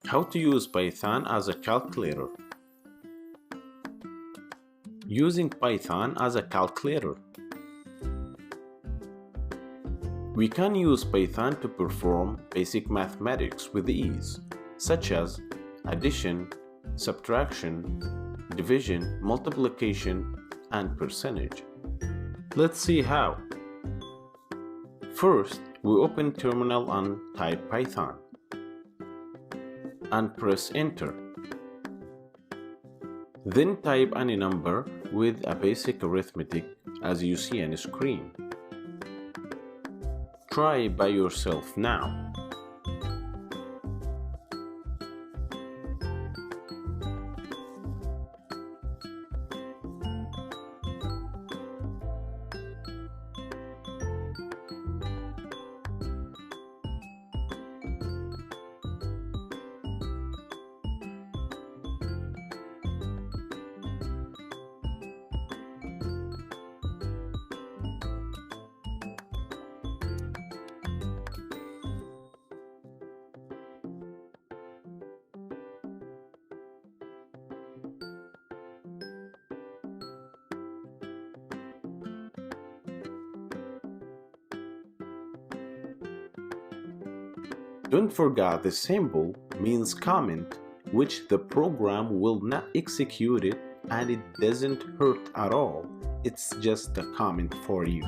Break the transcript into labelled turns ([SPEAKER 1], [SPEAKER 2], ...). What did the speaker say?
[SPEAKER 1] How to use Python as a calculator. Using Python as a calculator. We can use Python to perform basic mathematics with ease, such as addition, subtraction, division, multiplication, and percentage. Let's see how. First, we open terminal and type Python and press enter. Then type any number with a basic arithmetic as you see on the screen. Try by yourself now. Don't forget the symbol means comment, which the program will not execute it and it doesn't hurt at all. It's just a comment for you.